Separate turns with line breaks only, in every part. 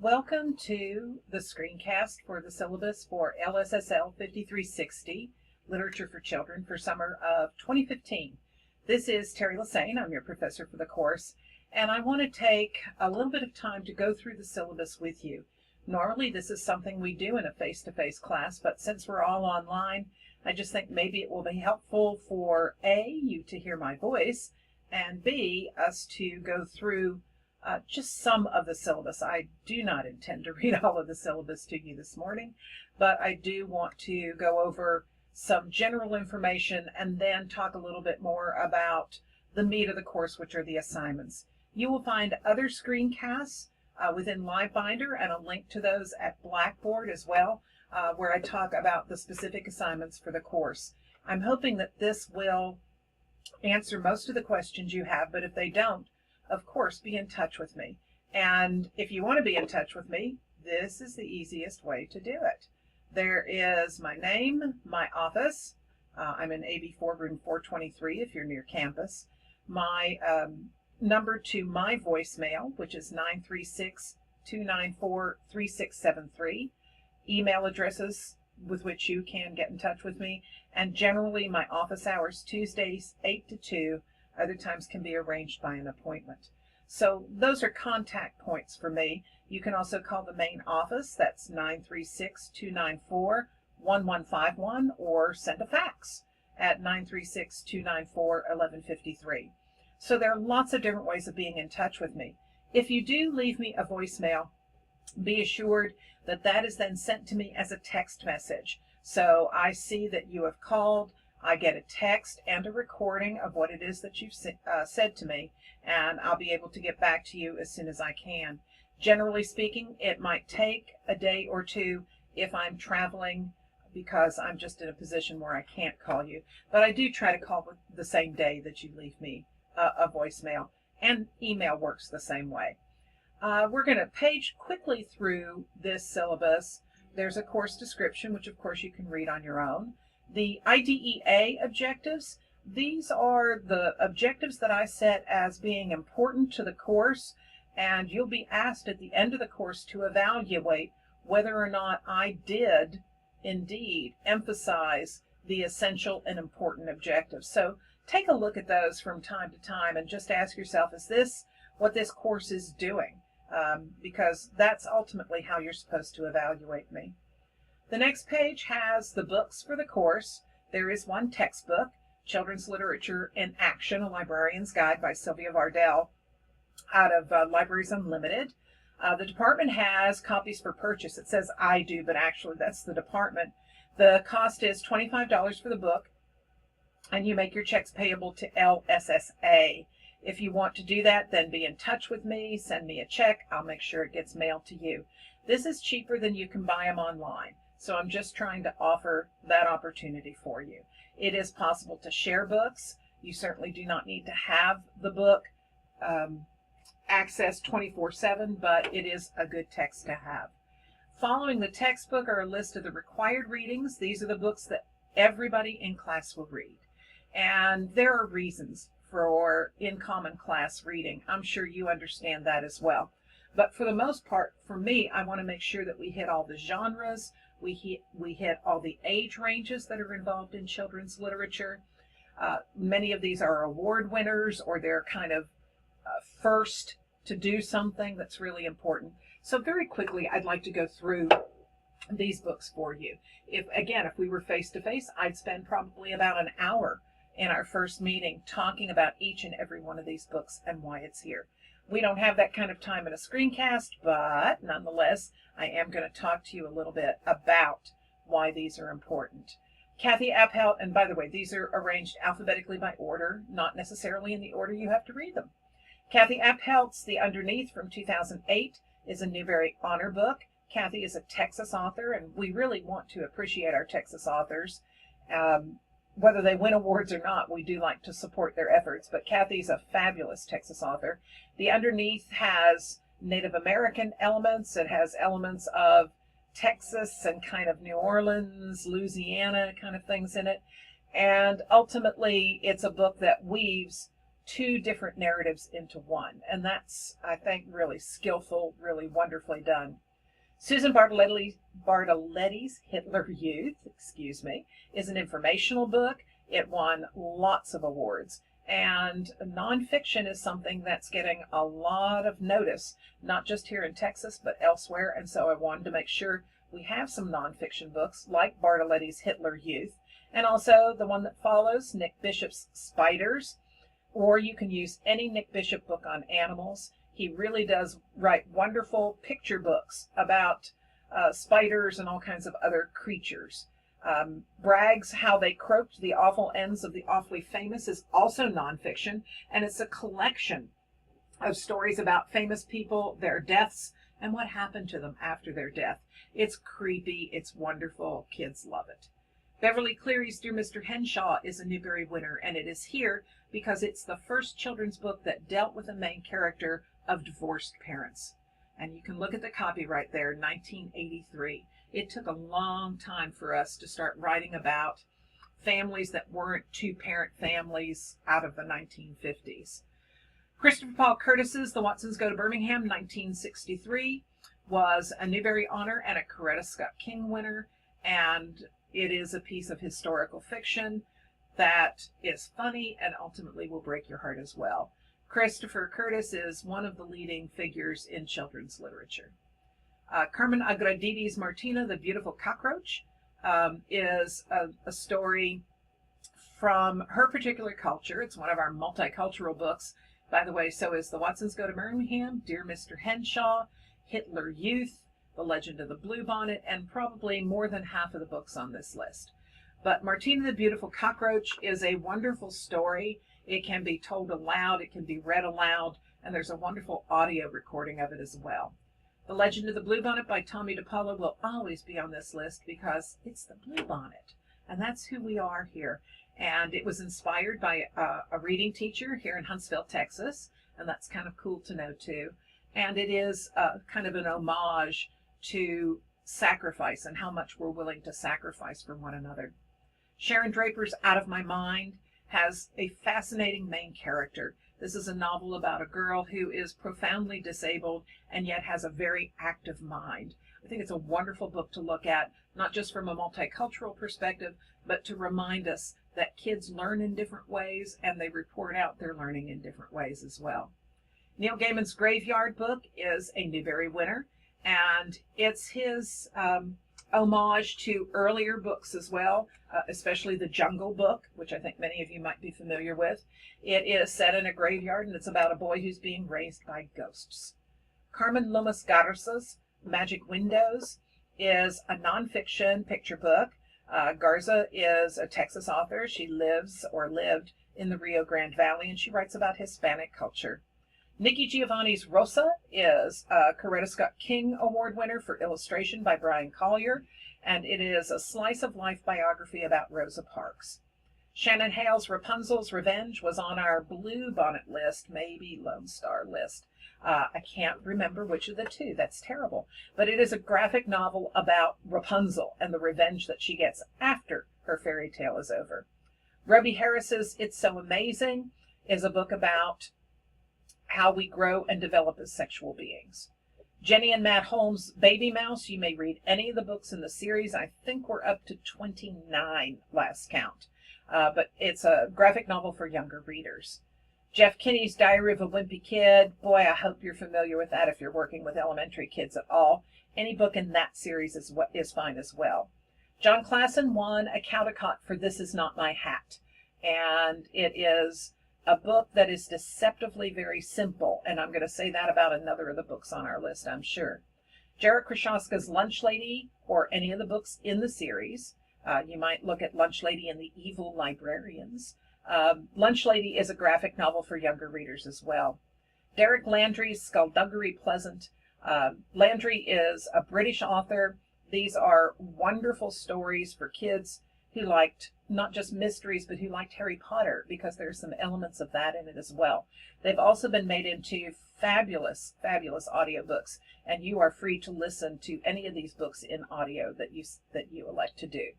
Welcome to the screencast for the syllabus for LSSL 5360, Literature for Children for summer of 2015. This is Terry Lassane. I'm your professor for the course, and I want to take a little bit of time to go through the syllabus with you. Normally this is something we do in a face-to-face class, but since we're all online, I just think maybe it will be helpful for A, you to hear my voice, and B, us to go through just some of the syllabus. I do not intend to read all of the syllabus to you this morning, but I do want to go over some general information and then talk a little bit more about the meat of the course, which are the assignments. You will find other screencasts within LiveBinder and a link to those at Blackboard as well, where I talk about the specific assignments for the course. I'm hoping that this will answer most of the questions you have, but if they don't, of course, be in touch with me. And if you want to be in touch with me, this is the easiest way to do it. There is my name, my office. I'm in AB4 room 423 if you're near campus. My number to my voicemail, which is 936-294-3673. Email addresses with which you can get in touch with me. And generally my office hours, Tuesdays 8 to 2. Other times can be arranged by an appointment. So those are contact points for me. You can also call the main office. That's 936-294-1151, or send a fax at 936-294-1153. So there are lots of different ways of being in touch with me. If you do leave me a voicemail, be assured that that is then sent to me as a text message. So I see that you have called. I get a text and a recording of what it is that you've said to me, and I'll be able to get back to you as soon as I can. Generally speaking, it might take a day or two if I'm traveling, because I'm just in a position where I can't call you. But I do try to call the same day that you leave me a voicemail, and email works the same way. We're going to page quickly through this syllabus. There's a course description, which of course you can read on your own. The IDEA objectives, these are the objectives that I set as being important to the course, and you'll be asked at the end of the course to evaluate whether or not I did indeed emphasize the essential and important objectives. So take a look at those from time to time and just ask yourself, is this what this course is doing? Because that's ultimately how you're supposed to evaluate me. The next page has the books for the course. There is one textbook, Children's Literature in Action, A Librarian's Guide by Sylvia Vardell, out of Libraries Unlimited. The department has copies for purchase. It says I do, but actually that's the department. The cost is $25 for the book, and you make your checks payable to LSSA. If you want to do that, then be in touch with me, send me a check. I'll make sure it gets mailed to you. This is cheaper than you can buy them online. So I'm just trying to offer that opportunity for you. It is possible to share books. You certainly do not need to have the book accessed 24/7, but it is a good text to have. Following the textbook are a list of the required readings. These are the books that everybody in class will read. And there are reasons for in-common class reading. I'm sure you understand that as well. But for the most part, for me, I want to make sure that we hit all the genres. We hit all the age ranges that are involved in children's literature. Many of these are award winners, or they're kind of first to do something that's really important. So very quickly, I'd like to go through these books for you. If we were face to face, I'd spend probably about an hour in our first meeting talking about each and every one of these books and why it's here. We don't have that kind of time in a screencast, but nonetheless, I am going to talk to you a little bit about why these are important. Kathy Appelt, and by the way, these are arranged alphabetically by order, not necessarily in the order you have to read them. Kathy Appelt's The Underneath from 2008 is a Newbery Honor book. Kathy is a Texas author, and we really want to appreciate our Texas authors. Whether they win awards or not, we do like to support their efforts, but Kathy's a fabulous Texas author. The Underneath has Native American elements. It has elements of Texas and kind of New Orleans, Louisiana kind of things in it. And ultimately, it's a book that weaves two different narratives into one. And that's, I think, really skillful, really wonderfully done. Susan Bartoletti's Hitler Youth, is an informational book. It won lots of awards. And nonfiction is something that's getting a lot of notice, not just here in Texas, but elsewhere. And so I wanted to make sure we have some nonfiction books like Bartoletti's Hitler Youth, and also the one that follows, Nick Bishop's Spiders, or you can use any Nick Bishop book on animals. He really does write wonderful picture books about spiders and all kinds of other creatures. Bragg's How They Croaked the Awful Ends of the Awfully Famous is also nonfiction, and it's a collection of stories about famous people, their deaths, and what happened to them after their death. It's creepy, it's wonderful, kids love it. Beverly Cleary's Dear Mr. Henshaw is a Newbery winner, and it is here because it's the first children's book that dealt with a main character of divorced parents. And you can look at the copyright there, 1983. It took a long time for us to start writing about families that weren't two-parent families out of the 1950s. Christopher Paul Curtis's The Watsons Go to Birmingham, 1963, was a Newbery honor and a Coretta Scott King winner, and it is a piece of historical fiction that is funny and ultimately will break your heart as well. Christopher Curtis is one of the leading figures in children's literature. Carmen Agredidi's Martina, the Beautiful Cockroach, is a story from her particular culture. It's one of our multicultural books. By the way, so is The Watsons Go to Birmingham, Dear Mr. Henshaw, Hitler Youth, The Legend of the Bluebonnet, and probably more than half of the books on this list. But Martina the Beautiful Cockroach is a wonderful story. It can be told aloud, it can be read aloud, and there's a wonderful audio recording of it as well. The Legend of the Bluebonnet by Tommy DePaulo will always be on this list because it's the Bluebonnet, and that's who we are here. And it was inspired by a reading teacher here in Huntsville, Texas, and that's kind of cool to know too. And it is kind of an homage to sacrifice and how much we're willing to sacrifice for one another. Sharon Draper's Out of My Mind has a fascinating main character. This is a novel about a girl who is profoundly disabled and yet has a very active mind. I think it's a wonderful book to look at, not just from a multicultural perspective, but to remind us that kids learn in different ways and they report out their learning in different ways as well. Neil Gaiman's Graveyard Book is a Newbery winner, and it's his homage to earlier books as well, especially the Jungle Book, which I think many of you might be familiar with. It is set in a graveyard, and it's about a boy who's being raised by ghosts. Carmen Lomas Garza's Magic Windows is a nonfiction picture book. Garza is a Texas author. She lives or lived in the Rio Grande Valley, and she writes about Hispanic culture. Nikki Giovanni's Rosa is a Coretta Scott King Award winner for illustration by Brian Collier, and it is a slice of life biography about Rosa Parks. Shannon Hale's Rapunzel's Revenge was on our Blue Bonnet list, maybe Lone Star list. I can't remember which of the two. That's terrible. But it is a graphic novel about Rapunzel and the revenge that she gets after her fairy tale is over. Roby Harris's It's So Amazing is a book about how we grow and develop as sexual beings. Jenny and Matt Holmes' Baby Mouse, you may read any of the books in the series. I think we're up to 29 last count. But it's a graphic novel for younger readers. Jeff Kinney's Diary of a Wimpy Kid. Boy, I hope you're familiar with that if you're working with elementary kids at all. Any book in that series is fine as well. John Klassen won a Caldecott for This Is Not My Hat. And it is a book that is deceptively very simple. And I'm going to say that about another of the books on our list, I'm sure. Jarek Krasowska's Lunch Lady, or any of the books in the series. You might look at Lunch Lady and the Evil Librarians. Lunch Lady is a graphic novel for younger readers as well. Derek Landry's Skullduggery Pleasant. Landry is a British author. These are wonderful stories for kids who liked not just mysteries, but who liked Harry Potter, because there's some elements of that in it as well. They've also been made into fabulous, fabulous audiobooks, and you are free to listen to any of these books in audio that you elect to do.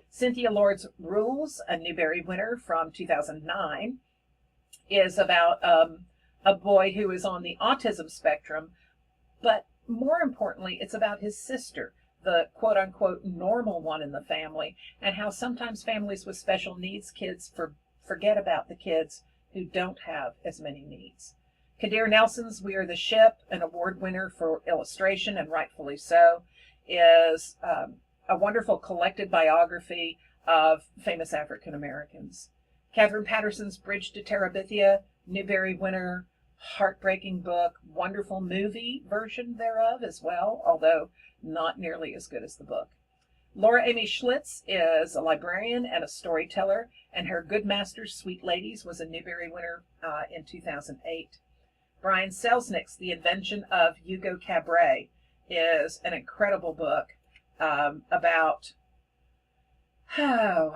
Cynthia Lord's Rules, a Newbery winner from 2009, is about a boy who is on the autism spectrum, but more importantly, it's about his sister, the quote unquote normal one in the family, and how sometimes families with special needs kids forget about the kids who don't have as many needs. Kadir Nelson's We Are the Ship, an award winner for illustration, and rightfully so, is a wonderful collected biography of famous African Americans. Catherine Patterson's Bridge to Terabithia, Newbery winner, heartbreaking book, wonderful movie version thereof as well, although not nearly as good as the book. Laura Amy Schlitz is a librarian and a storyteller, and her Good Masters, Sweet Ladies was a Newbery winner in 2008. Brian Selznick's The Invention of Hugo Cabret is an incredible book about an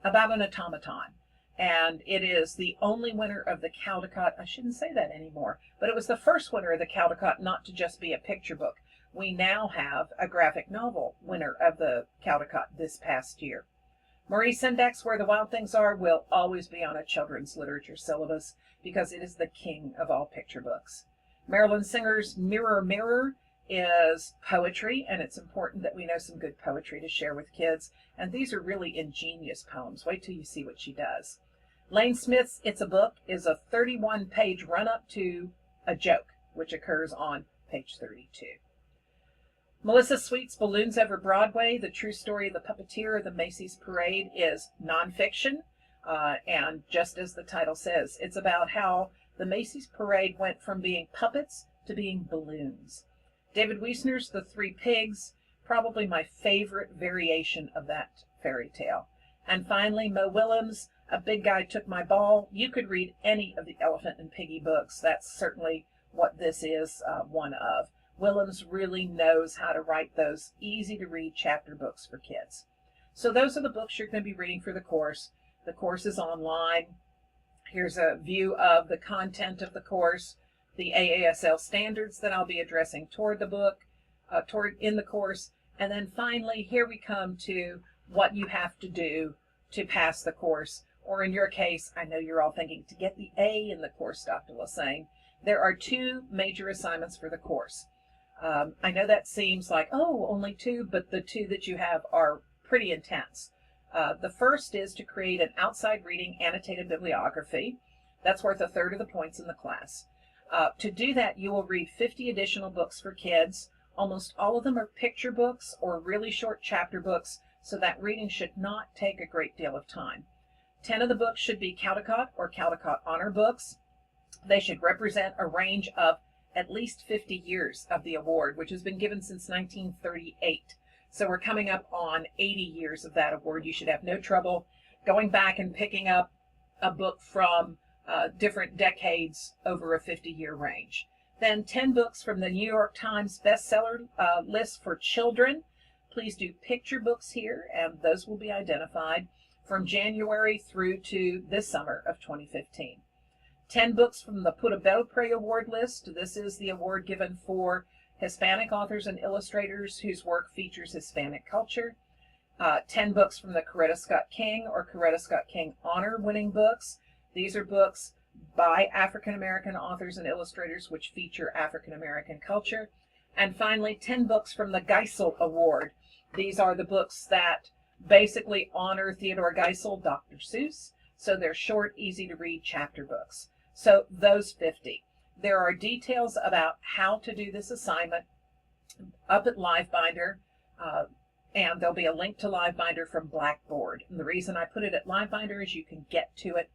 automaton. And it is the only winner of the Caldecott. I shouldn't say that anymore, but it was the first winner of the Caldecott not to just be a picture book. We now have a graphic novel winner of the Caldecott this past year. Maurice Sendak's Where the Wild Things Are will always be on a children's literature syllabus because it is the king of all picture books. Marilyn Singer's Mirror, Mirror is poetry, and it's important that we know some good poetry to share with kids. And these are really ingenious poems. Wait till you see what she does. Lane Smith's It's a Book is a 31-page run-up to a joke, which occurs on page 32. Melissa Sweet's Balloons Over Broadway, The True Story of the Puppeteer of the Macy's Parade, is nonfiction, and just as the title says, it's about how the Macy's Parade went from being puppets to being balloons. David Wiesner's The Three Pigs, probably my favorite variation of that fairy tale. And finally, Mo Willems' A Big Guy Took My Ball. You could read any of the Elephant and Piggy books. That's certainly what this is one of. Willems really knows how to write those easy-to-read chapter books for kids. So those are the books you're going to be reading for the course. The course is online. Here's a view of the content of the course, the AASL standards that I'll be addressing toward the book, in the course, and then finally, here we come to what you have to do to pass the course, or in your case, I know you're all thinking, to get the A in the course, Dr. Lassane. There are two major assignments for the course. I know that seems like, oh, only two, but the two that you have are pretty intense. The first is to create an outside reading annotated bibliography. That's worth a third of the points in the class. To do that, you will read 50 additional books for kids. Almost all of them are picture books or really short chapter books, so that reading should not take a great deal of time. 10 of the books should be Caldecott or Caldecott Honor books. They should represent a range of at least 50 years of the award, which has been given since 1938. So we're coming up on 80 years of that award. You should have no trouble going back and picking up a book from different decades over a 50-year range. Then 10 books from the New York Times bestseller list for children. Please do picture books here, and those will be identified from January through to this summer of 2015. 10 books from the Put a Belpre Award list. This is the award given for Hispanic authors and illustrators whose work features Hispanic culture. 10 books from the Coretta Scott King or Coretta Scott King Honor winning books. These are books by African American authors and illustrators which feature African American culture. And finally, 10 books from the Geisel Award. These are the books that basically honor Theodore Geisel, Dr. Seuss. So they're short, easy to read chapter books. So those 50. There are details about how to do this assignment up at LiveBinder, and there'll be a link to LiveBinder from Blackboard. And the reason I put it at LiveBinder is you can get to it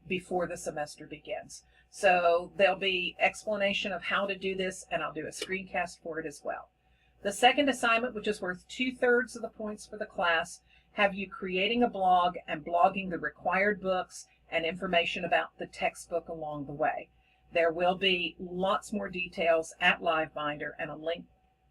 before the semester begins. So there'll be explanation of how to do this, and I'll do a screencast for it as well. The second assignment, which is worth 2/3 of the points for the class, have you creating a blog and blogging the required books and information about the textbook along the way. There will be lots more details at LiveBinder and a link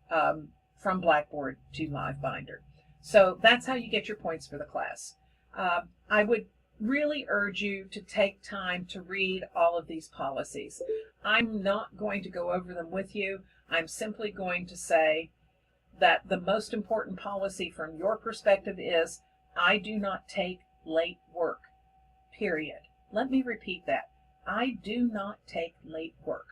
from Blackboard to LiveBinder. So that's how you get your points for the class. I would really urge you to take time to read all of these policies. I'm not going to go over them with you. I'm simply going to say that the most important policy from your perspective is I do not take late work, period. Let me repeat that. I do not take late work.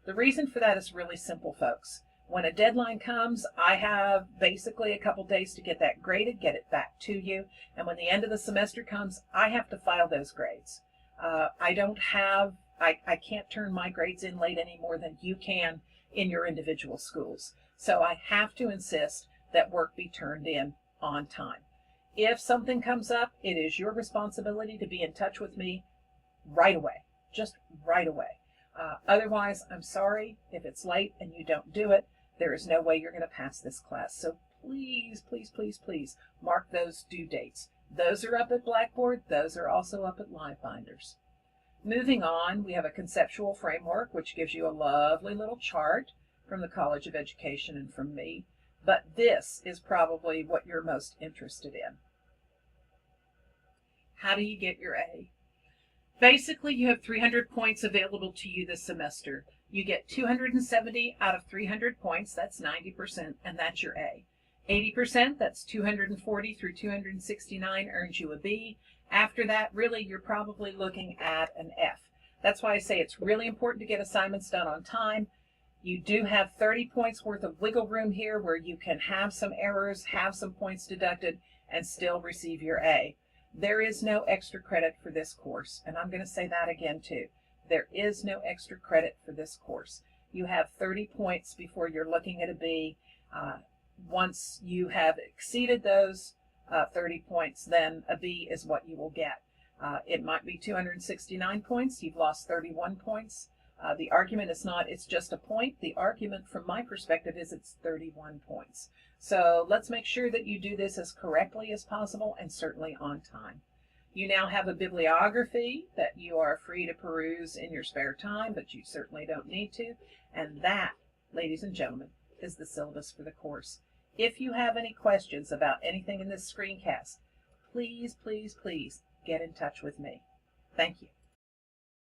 The reason for that is really simple, folks. When a deadline comes, I have basically a couple days to get that graded, get it back to you. And when the end of the semester comes, I have to file those grades. I can't turn my grades in late any more than you can in your individual schools. So I have to insist that work be turned in on time. If something comes up, it is your responsibility to be in touch with me right away, just right away. Otherwise, I'm sorry if it's late and you don't do it. There is no way you're going to pass this class. So please, please, please, please mark those due dates. Those are up at Blackboard. Those are also up at LiveBinders. Moving on, we have a conceptual framework, which gives you a lovely little chart from the College of Education and from me. But this is probably what you're most interested in. How do you get your A? Basically, you have 300 points available to you this semester. You get 270 out of 300 points, that's 90%, and that's your A. 80%, that's 240 through 269, earns you a B. After that, really, you're probably looking at an F. That's why I say it's really important to get assignments done on time. You do have 30 points worth of wiggle room here where you can have some errors, have some points deducted, and still receive your A. There is no extra credit for this course, and I'm going to say that again too. There is no extra credit for this course. You have 30 points before you're looking at a B. Once you have exceeded those 30 points, then a B is what you will get. It might be 269 points. You've lost 31 points. The argument is not it's just a point. The argument from my perspective is it's 31 points. So let's make sure that you do this as correctly as possible and certainly on time. You now have a bibliography that you are free to peruse in your spare time, but you certainly don't need to. And that, ladies and gentlemen, is the syllabus for the course. If you have any questions about anything in this screencast, please, please, please get in touch with me. Thank you.